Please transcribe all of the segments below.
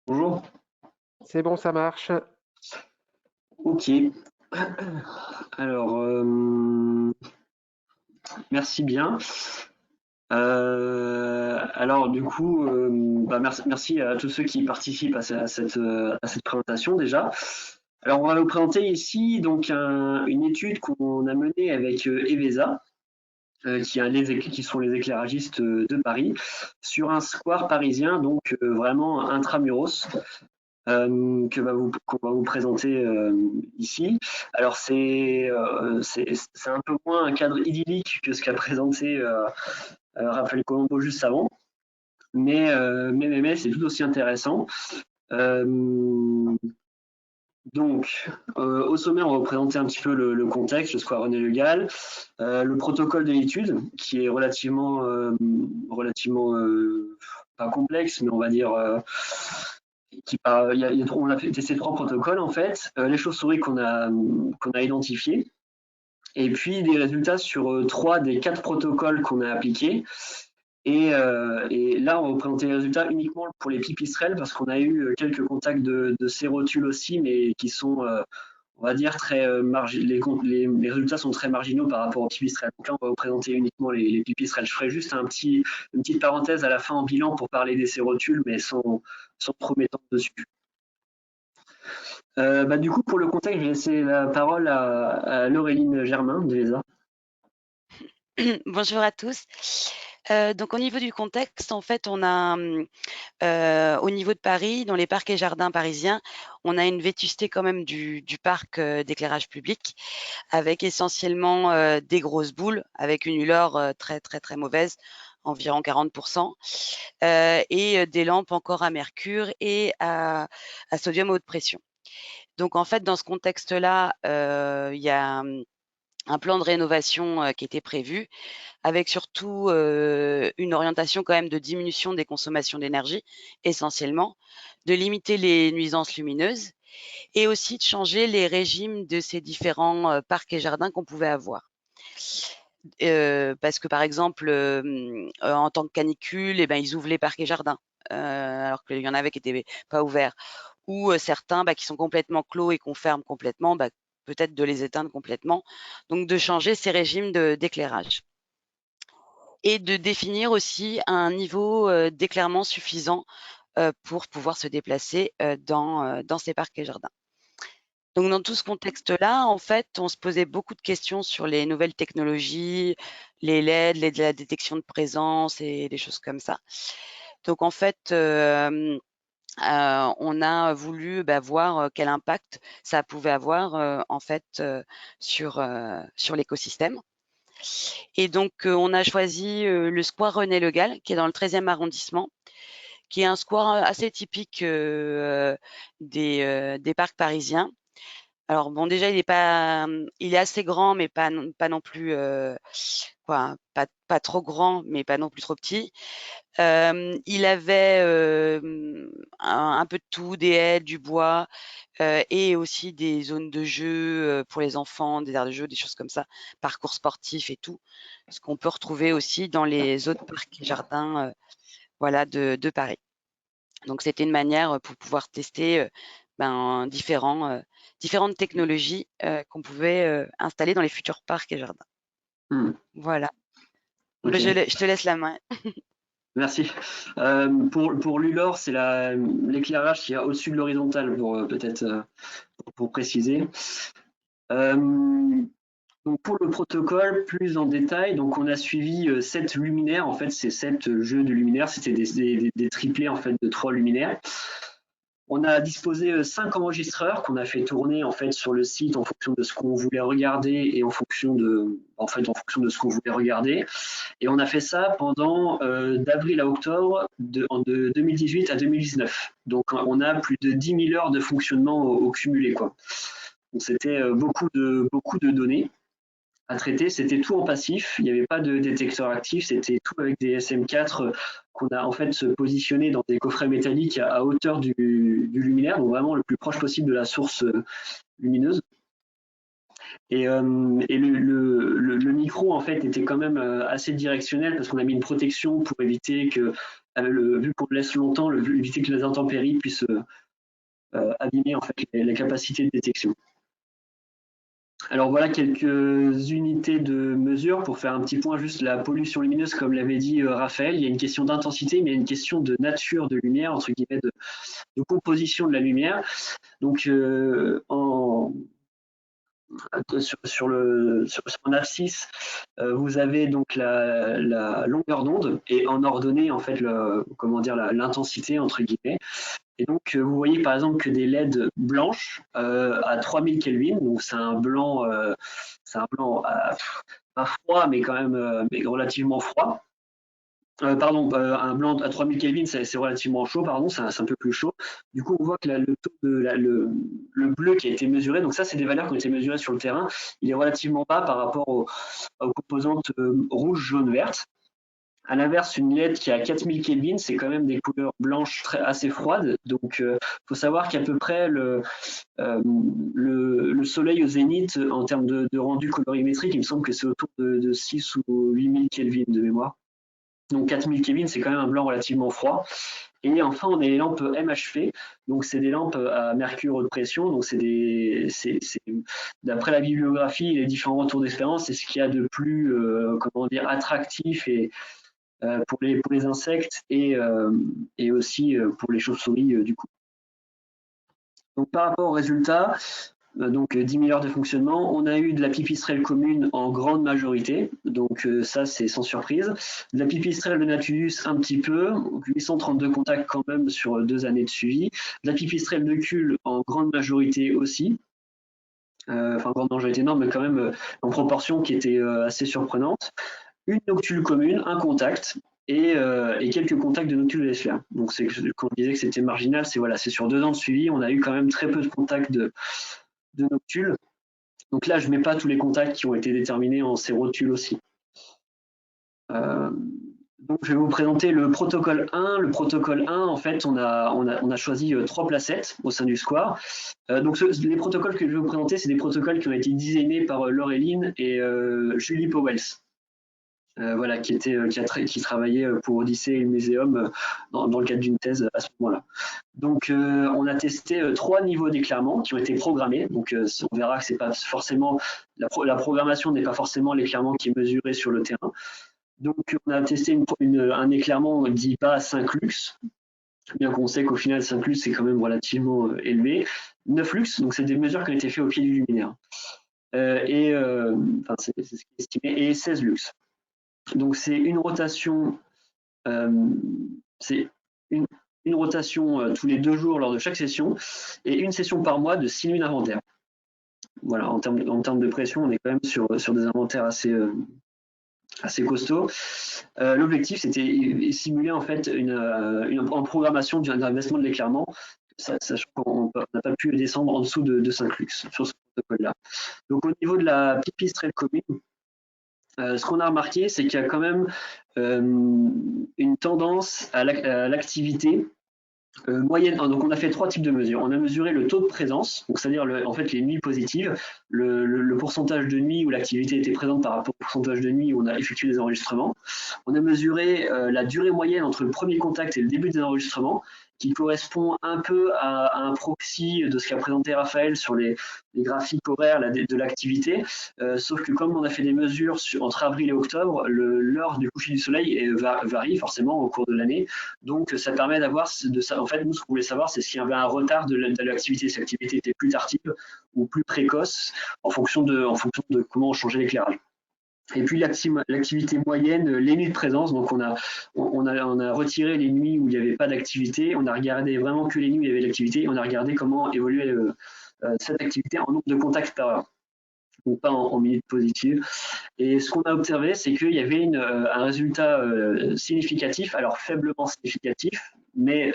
Bonjour. C'est bon, ça marche. Ok. Alors, merci bien. Alors, du coup, merci à tous ceux qui participent à cette présentation déjà. Alors, on va vous présenter ici donc une étude qu'on a menée avec Evesa, qui sont les éclairagistes de Paris, sur un square parisien, donc vraiment intramuros. Qu'on va vous présenter ici. Alors c'est un peu moins un cadre idyllique que ce qu'a présenté Raphaël Colombo juste avant, mais c'est tout aussi intéressant. Euh, au sommaire, on va vous présenter un petit peu le contexte, le square René Le Gall, le protocole de l'étude, qui est relativement pas complexe, mais on va dire on a fait tester trois protocoles en fait, les chauves-souris qu'on a identifiés, et puis des résultats sur trois des quatre protocoles qu'on a appliqués. Et là, on va vous présenter les résultats uniquement pour les pipistrelles parce qu'on a eu quelques contacts de sérotules aussi, mais qui sont, on va dire, les résultats sont très marginaux par rapport aux pipistrelles. Donc là, on va vous présenter uniquement les pipistrelles. Je ferai juste une petite parenthèse à la fin en bilan pour parler des sérotules, mais sans trop m'étendre dessus. Du coup, pour le contexte, je vais laisser la parole à Laureline Germain de l'ESA. Bonjour à tous. Donc au niveau du contexte, en fait, on a, au niveau de Paris, dans les parcs et jardins parisiens, on a une vétusté quand même du parc, d'éclairage public avec essentiellement, des grosses boules avec une ULOR, très, très, très mauvaise, environ 40 et des lampes encore à mercure et à sodium à haute pression. Donc en fait, dans ce contexte-là, il y a, un plan de rénovation, qui était prévu avec surtout, une orientation quand même de diminution des consommations d'énergie, essentiellement, de limiter les nuisances lumineuses et aussi de changer les régimes de ces différents, parcs et jardins qu'on pouvait avoir. Parce que par exemple, en temps de canicule et ben, ils ouvrent les parcs et jardins, alors qu'il y en avait qui étaient pas ouverts ou, certains, qui sont complètement clos et qu'on ferme complètement, peut-être de les éteindre complètement, donc de changer ces régimes d'éclairage. Et de définir aussi un niveau, d'éclairement suffisant, pour pouvoir se déplacer, dans ces parcs et jardins. Donc dans tout ce contexte-là, en fait, on se posait beaucoup de questions sur les nouvelles technologies, les LED, la détection de présence et des choses comme ça. Donc en fait, on a voulu, voir, quel impact ça pouvait avoir, en fait, sur l'écosystème. Et donc, on a choisi, le square René Le Gall, qui est dans le 13e arrondissement, qui est un square, assez typique, des parcs parisiens. Alors bon, déjà, il est assez grand, mais pas non plus, pas trop grand, mais pas non plus trop petit. Il avait, un peu de tout, des haies, du bois, et aussi des zones de jeu, pour les enfants, des aires de jeu, des choses comme ça, parcours sportifs et tout, ce qu'on peut retrouver aussi dans les autres parcs et jardins, voilà, de Paris. Donc c'était une manière, pour pouvoir tester, différentes technologies, qu'on pouvait, installer dans les futurs parcs et jardins. Voilà. Ok, Je te laisse la main. merci. Pour l'ULOR, c'est l'éclairage qui est au-dessus de l'horizontale, peut-être pour préciser. Euh, donc pour le protocole, plus en détail, donc on a suivi 7 luminaires. En fait, c'est 7 jeux de luminaires. C'était des triplés en fait de 3 luminaires. On a disposé 5 enregistreurs qu'on a fait tourner en fait sur le site en fonction de ce qu'on voulait regarder et en fonction de ce qu'on voulait regarder. Et on a fait ça pendant d'avril à octobre de 2018 à 2019. Donc on a plus de 10 000 heures de fonctionnement au cumulé, quoi. Donc c'était beaucoup de données à traiter. C'était tout en passif, il n'y avait pas de détecteur actif, c'était tout avec des SM4 qu'on a en fait positionné dans des coffrets métalliques à hauteur du luminaire, donc vraiment le plus proche possible de la source lumineuse. Et le micro en fait était quand même assez directionnel parce qu'on a mis une protection pour éviter que vu qu'on le laisse longtemps, éviter que les intempéries puissent abîmer en fait les capacités de détection. Alors voilà quelques unités de mesure pour faire un petit point juste la pollution lumineuse, comme l'avait dit Raphaël. Il y a une question d'intensité, mais il y a une question de nature de lumière, entre guillemets, de composition de la lumière. Donc sur en abscisse, vous avez donc la longueur d'onde et en ordonnée en fait l'intensité entre guillemets. Et donc vous voyez par exemple que des LED blanches à 3000 Kelvin, donc c'est un blanc pas froid mais quand même mais relativement froid. Un blanc à 3000 Kelvin, c'est relativement chaud, pardon, c'est un peu plus chaud. Du coup, on voit que le taux de le bleu qui a été mesuré, donc ça, c'est des valeurs qui ont été mesurées sur le terrain, il est relativement bas par rapport aux composantes rouge, jaune, verte. À l'inverse, une LED qui a 4000 Kelvin, c'est quand même des couleurs blanches assez froides. Donc, faut savoir qu'à peu près le soleil au zénith, en termes de rendu colorimétrique, il me semble que c'est autour de 6 ou 8000 Kelvin de mémoire. Donc 4000 Kelvin, c'est quand même un blanc relativement froid. Et enfin, on a les lampes MHP. Donc c'est des lampes à mercure haute pression. Donc d'après la bibliographie et les différents retours d'expérience, c'est ce qu'il y a de plus attractif et pour les insectes et aussi pour les chauves-souris du coup. Donc par rapport aux résultats, donc 10 000 heures de fonctionnement, on a eu de la pipistrelle commune en grande majorité, donc ça c'est sans surprise. De la pipistrelle de Natulus un petit peu, 832 contacts quand même sur 2 années de suivi. De la pipistrelle de Cul en grande majorité aussi, enfin grande majorité non, mais quand même en proportion qui était assez surprenante. Une noctule commune, un contact, et quelques contacts de noctules de Leffler. Donc quand je disais que c'était marginal, c'est sur 2 ans de suivi, on a eu quand même très peu de contacts de noctules. Donc là, je ne mets pas tous les contacts qui ont été déterminés en sérotules aussi. Donc je vais vous présenter le protocole 1. Le protocole 1, en fait, on a choisi 3 placettes au sein du square. Donc les protocoles que je vais vous présenter, c'est des protocoles qui ont été designés par Laureline et Julie Powells. Voilà, qui travaillait pour Odyssée et le Muséum dans le cadre d'une thèse à ce moment-là. Donc, on a testé 3 niveaux d'éclairement qui ont été programmés. Donc, on verra que c'est pas forcément la programmation n'est pas forcément l'éclairement qui est mesuré sur le terrain. Donc, on a testé un éclairement dit bas 5 lux, bien qu'on sait qu'au final 5 lux c'est quand même relativement élevé. 9 lux, donc c'est des mesures qui ont été faites au pied du luminaire. C'est ce qui est estimé, et 16 lux. Donc c'est une rotation, une rotation tous les 2 jours lors de chaque session et une session par mois de 6 nuits d'inventaire. Voilà, en termes de pression, on est quand même sur des inventaires assez costauds. L'objectif, c'était simuler en fait en programmation d'un investissement de l'éclairement, sachant qu'on n'a pas pu descendre en dessous de 5 lux sur ce protocole-là. Donc au niveau de la pipistrelle commune, ce qu'on a remarqué, c'est qu'il y a quand même une tendance à l'activité moyenne. Donc, on a fait 3 types de mesures. On a mesuré le taux de présence, donc c'est-à-dire en fait les nuits positives, le pourcentage de nuits où l'activité était présente par rapport au pourcentage de nuits où on a effectué des enregistrements. On a mesuré la durée moyenne entre le premier contact et le début des enregistrements, qui correspond un peu à un proxy de ce qu'a présenté Raphaël sur les graphiques horaires de l'activité, sauf que comme on a fait des mesures entre avril et octobre, l'heure du coucher du soleil varie forcément au cours de l'année, donc ça permet d'avoir, en fait nous ce qu'on voulait savoir c'est s'il y avait un retard de l'activité, si l'activité était plus tardive ou plus précoce en fonction de comment on changeait l'éclairage. Et puis l'activité moyenne, les nuits de présence, donc on a retiré les nuits où il n'y avait pas d'activité, on a regardé vraiment que les nuits où il y avait l'activité, et on a regardé comment évoluait cette activité en nombre de contacts par heure, donc pas en minutes positives. Et ce qu'on a observé, c'est qu'il y avait un résultat significatif, alors faiblement significatif, mais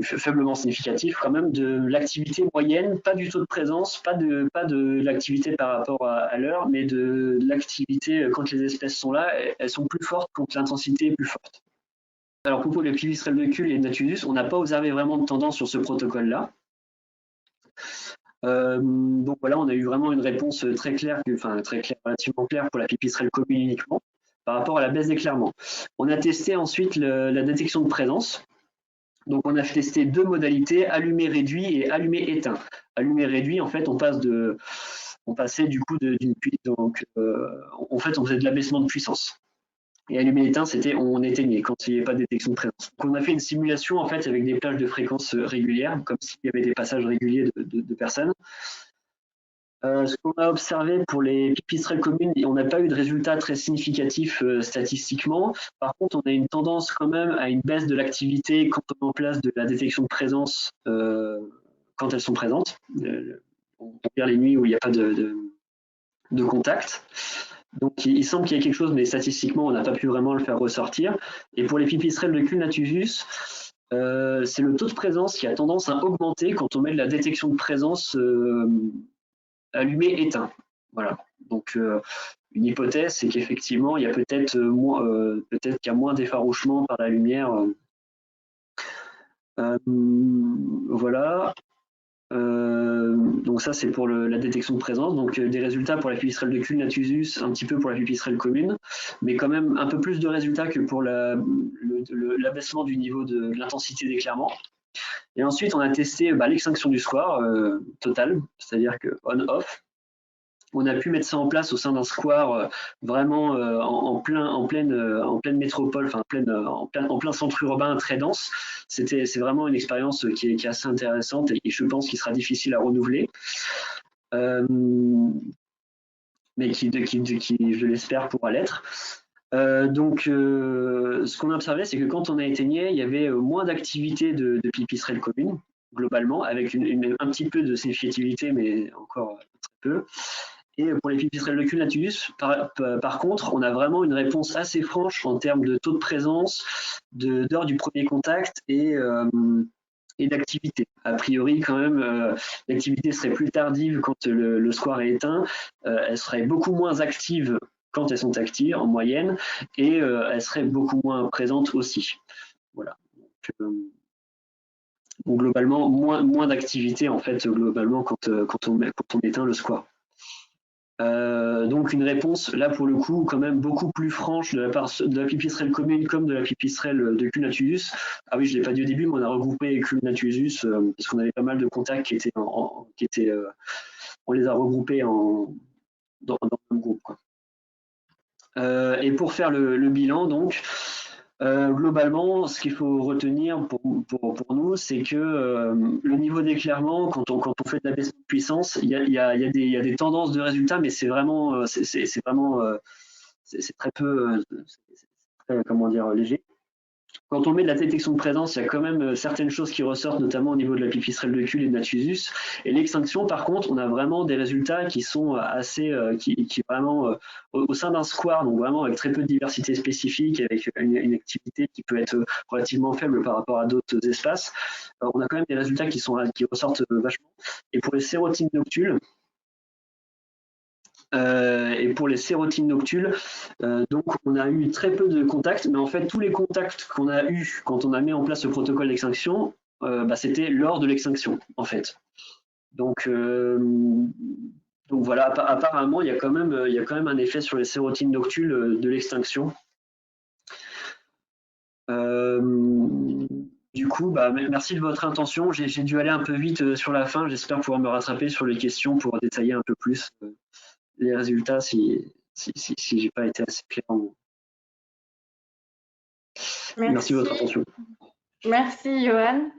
faiblement significatif quand même de l'activité moyenne, pas du taux de présence, pas de l'activité par rapport à l'heure, mais de l'activité quand les espèces sont là, elles sont plus fortes quand l'intensité est plus forte. Alors pour les pipistrelles de Cul et de Natulus, on n'a pas observé vraiment de tendance sur ce protocole-là. Donc voilà, on a eu vraiment une réponse très claire, relativement claire pour la pipistrelle commune uniquement. par rapport à la baisse d'éclairement. On a testé ensuite la détection de présence. Donc on a testé 2 modalités, allumé réduit et allumé éteint. Allumé réduit, en fait, on passait du coup d'une puissance. Donc en fait, on faisait de l'abaissement de puissance. Et allumé éteint, c'était on éteignait quand il n'y avait pas de détection de présence. Donc on a fait une simulation en fait avec des plages de fréquences régulières, comme s'il y avait des passages réguliers de personnes. Ce qu'on a observé pour les pipistrelles communes, on n'a pas eu de résultats très significatifs statistiquement. Par contre, on a une tendance quand même à une baisse de l'activité quand on met en place de la détection de présence quand elles sont présentes. On regarde les nuits où il n'y a pas de contact. Donc il semble qu'il y ait quelque chose, mais statistiquement, on n'a pas pu vraiment le faire ressortir. Et pour les pipistrelles de Culnatusus, c'est le taux de présence qui a tendance à augmenter quand on met de la détection de présence allumé éteint. Voilà. Donc une hypothèse, c'est qu'effectivement, il y a peut-être qu'il y a moins d'effarouchement par la lumière. Voilà. Donc ça, c'est pour la détection de présence. Donc des résultats pour la pipistrelle de Culnatusus, un petit peu pour la pipistrelle commune, mais quand même un peu plus de résultats que pour l'abaissement du niveau de l'intensité d'éclairement. Et ensuite, on a testé l'extinction du square total, c'est-à-dire que on-off. On a pu mettre ça en place au sein d'un square vraiment en pleine métropole, enfin en plein centre urbain très dense. C'est vraiment une expérience qui est assez intéressante et je pense qu'il sera difficile à renouveler. Mais qui, je l'espère, pourra l'être. Donc, ce qu'on a observé, c'est que quand on a éteigné, il y avait moins d'activité de pipistrelles communes, globalement, avec un petit peu de significativité, mais encore très peu. Et pour les pipistrelles de Culnatusus, par contre, on a vraiment une réponse assez franche en termes de taux de présence, d'heure du premier contact et d'activité. A priori, quand même, l'activité serait plus tardive quand le square est éteint, elle serait beaucoup moins active quand elles sont actives en moyenne, et elle serait beaucoup moins présente aussi. Voilà. Donc globalement, moins d'activité en fait globalement quand on éteint le square. Donc une réponse là pour le coup quand même beaucoup plus franche de la part de la pipistrelle commune comme de la pipistrelle de Culnatusus. Ah oui, je l'ai pas dit au début, mais on a regroupé Culnatusus parce qu'on avait pas mal de contacts qui étaient on les a regroupés dans le même groupe, quoi. Et pour faire le bilan, donc globalement, ce qu'il faut retenir pour nous, c'est que le niveau d'éclairement, quand on fait de la baisse de puissance, il y a des tendances de résultats, mais c'est vraiment, c'est très peu, comment dire, léger. Quand on met de la détection de présence, il y a quand même certaines choses qui ressortent, notamment au niveau de la pipistrelle de Cul et de Natusus. Et l'extinction, par contre, on a vraiment des résultats qui sont assez, qui vraiment au sein d'un square, donc vraiment avec très peu de diversité spécifique, avec une activité qui peut être relativement faible par rapport à d'autres espaces. On a quand même des résultats qui ressortent vachement. Et pour les sérotines noctules, donc on a eu très peu de contacts, mais en fait tous les contacts qu'on a eu quand on a mis en place le protocole d'extinction, c'était lors de l'extinction en fait. Donc voilà, apparemment il y a quand même un effet sur les sérotines noctules de l'extinction. Du coup, merci de votre intention. J'ai dû aller un peu vite sur la fin. J'espère pouvoir me rattraper sur les questions pour détailler un peu plus les résultats si j'ai pas été assez clair. Merci de votre attention. Merci Johan.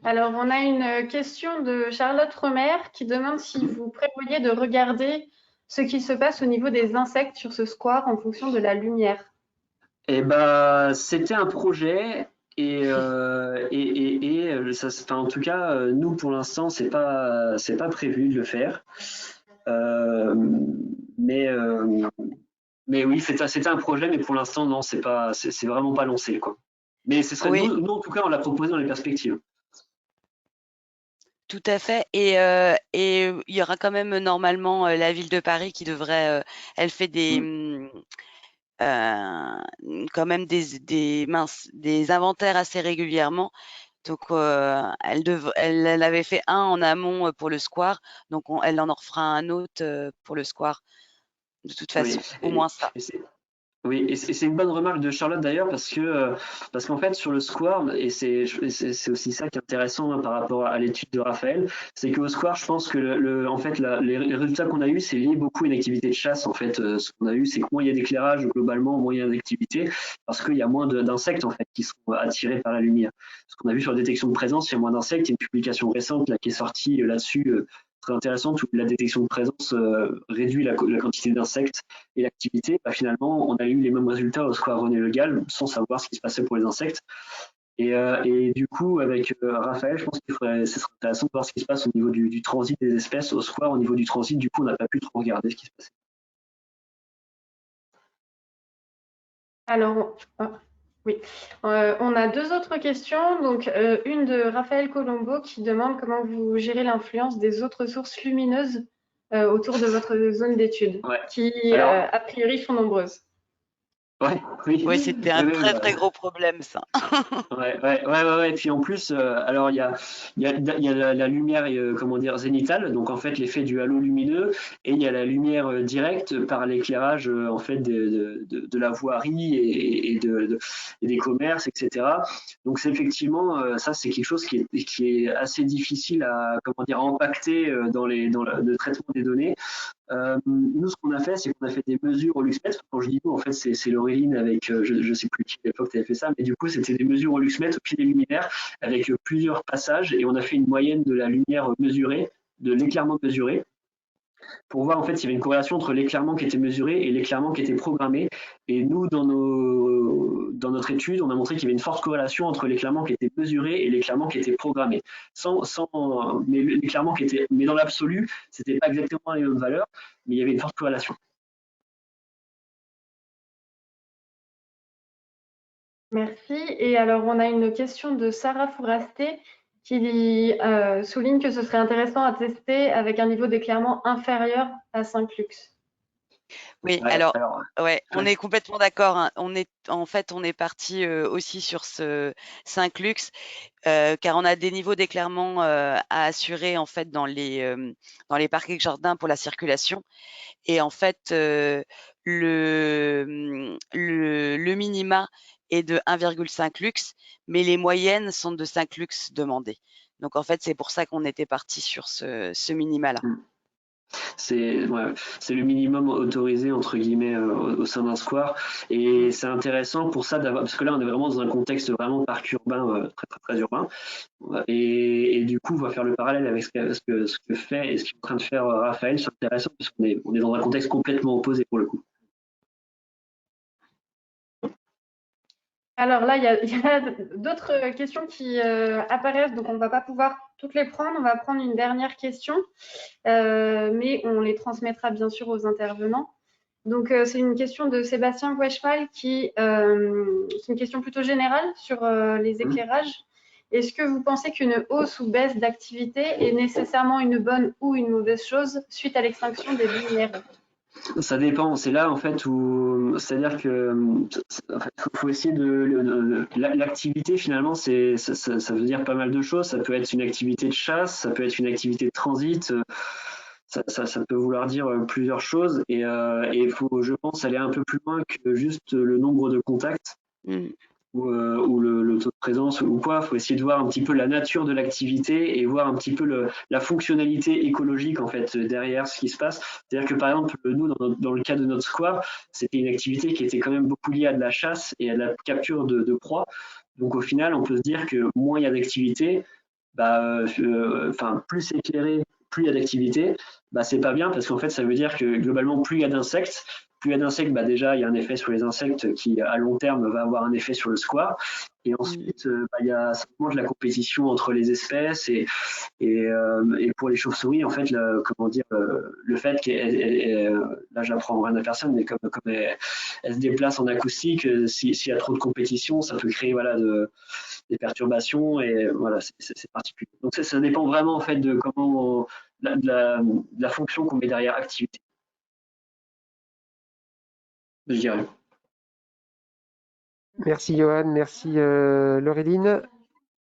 Alors on a une question de Charlotte Romer qui demande si vous prévoyez de regarder ce qui se passe au niveau des insectes sur ce square en fonction de la lumière. Eh c'était un projet et ça, en tout cas nous pour l'instant c'est pas prévu de le faire. Mais oui, c'était un projet, mais pour l'instant, non, c'est vraiment pas lancé, quoi. Mais ce serait, Oui. nous, en tout cas, on l'a proposé dans les perspectives. Tout à fait. Et il y aura quand même normalement la ville de Paris qui devrait, elle fait quand même des inventaires assez régulièrement. Donc, elle avait fait un en amont pour le square, donc elle en refera un autre pour le square. De toute façon, Oui. au moins ça. Oui, et c'est une bonne remarque de Charlotte d'ailleurs parce qu'en fait sur le square et c'est aussi ça qui est intéressant par rapport à l'étude de Raphaël, c'est qu'au square je pense que en fait les résultats qu'on a eu c'est lié beaucoup à une activité de chasse en fait. Ce qu'on a eu c'est que moins il y a d'éclairage globalement moins il y a d'activité parce qu'il y a moins d'insectes en fait qui sont attirés par la lumière. Ce qu'on a vu sur la détection de présence il y a moins d'insectes. Il y a une publication récente là qui est sortie là-dessus très intéressante où la détection de présence réduit la quantité d'insectes et l'activité, bah, finalement, on a eu les mêmes résultats au square René Le Gall sans savoir ce qui se passait pour les insectes. Et du coup, avec Raphaël, je pense qu'il faudrait, ce serait intéressant de voir ce qui se passe au niveau du transit des espèces au square. Au niveau du transit, du coup, on n'a pas pu trop regarder ce qui se passait. Alors, oui, on a deux autres questions. Donc, une de Raphaël Colombo qui demande comment vous gérez l'influence des autres sources lumineuses autour de votre zone d'étude, Ouais. qui Alors, a priori sont nombreuses. ouais, oui. Oui, c'était un Oui, très bah, très gros problème, ça. ouais. Et puis en plus, alors il y a la lumière, comment dire, zénitale, donc en fait l'effet du halo lumineux, et il y a la lumière directe par l'éclairage en fait de la voirie et des commerces, etc. Donc c'est effectivement, ça c'est quelque chose qui est assez difficile à, comment dire, à impacter dans le traitement des données. Nous, ce qu'on a fait, c'est qu'on a fait des mesures au luxmètre. Quand je dis nous, en fait, c'est Laureline avec, je ne sais plus qui à l'époque avait fait ça, mais du coup, c'était des mesures au luxmètre au pied des luminaires avec plusieurs passages et on a fait une moyenne de la lumière mesurée, de l'éclairement mesuré, pour voir en fait s'il y avait une corrélation entre l'éclairement qui était mesuré et l'éclairement qui était programmé. Et nous, dans notre étude, on a montré qu'il y avait une forte corrélation entre l'éclairement qui était mesuré et l'éclairement qui était programmé. Mais l'éclairement qui était, mais dans l'absolu, c'était pas exactement les mêmes valeurs, mais il y avait une forte corrélation. Merci. Et alors, on a une question de Sarah Fourasté qui souligne que ce serait intéressant à tester avec un niveau d'éclairement inférieur à 5 lux. Oui, Ouais, alors, alors, ouais, on ouais. est complètement d'accord, hein. En fait, on est parti aussi sur ce 5 lux, car on a des niveaux d'éclairement à assurer en fait dans les parcs et jardins pour la circulation. Et en fait, le minima est de 1,5 lux, mais les moyennes sont de 5 lux demandées. Donc en fait, c'est pour ça qu'on était parti sur ce minima-là. C'est le minimum autorisé entre guillemets au sein d'un square et c'est intéressant pour ça d'avoir parce que là on est vraiment dans un contexte vraiment parc urbain très urbain et du coup on va faire le parallèle avec ce que fait et ce qu'est en train de faire Raphaël, c'est intéressant parce qu'on est dans un contexte complètement opposé pour le coup. Alors là, il y a d'autres questions qui apparaissent, donc on ne va pas pouvoir toutes les prendre. On va prendre une dernière question, mais on les transmettra bien sûr aux intervenants. Donc, c'est une question de Sébastien Guechval c'est une question plutôt générale sur les éclairages. Est-ce que vous pensez qu'une hausse ou baisse d'activité est nécessairement une bonne ou une mauvaise chose suite à l'extinction des luminaires? Ça dépend, c'est là en fait où c'est-à-dire que en fait, faut essayer l'activité finalement ça veut dire pas mal de choses, ça peut être une activité de chasse, ça peut être une activité de transit, ça peut vouloir dire plusieurs choses et il faut je pense aller un peu plus loin que juste le nombre de contacts Mmh. ou le taux de présence ou quoi. Il faut essayer de voir un petit peu la nature de l'activité et voir un petit peu la fonctionnalité écologique en fait derrière ce qui se passe. C'est-à-dire que par exemple, nous, dans le cas de notre square, c'était une activité qui était quand même beaucoup liée à de la chasse et à de la capture de proies. Donc au final, on peut se dire que moins il y a d'activité, bah, plus c'est éclairé, plus il y a d'activité, bah, c'est pas bien parce qu'en fait, ça veut dire que globalement, plus il y a d'insectes, bah, déjà, il y a un effet sur les insectes qui, à long terme, va avoir un effet sur le square. Et ensuite, bah, il y a simplement de la compétition entre les espèces et pour les chauves-souris, en fait, comment dire, le fait là, j'apprends rien à personne, mais comme elle se déplace en acoustique, s'il y a trop de compétition, ça peut créer voilà, des perturbations et voilà, c'est particulier. Donc ça dépend vraiment en fait de comment de la fonction qu'on met derrière activité, je dirais. Merci Johan, merci Laureline.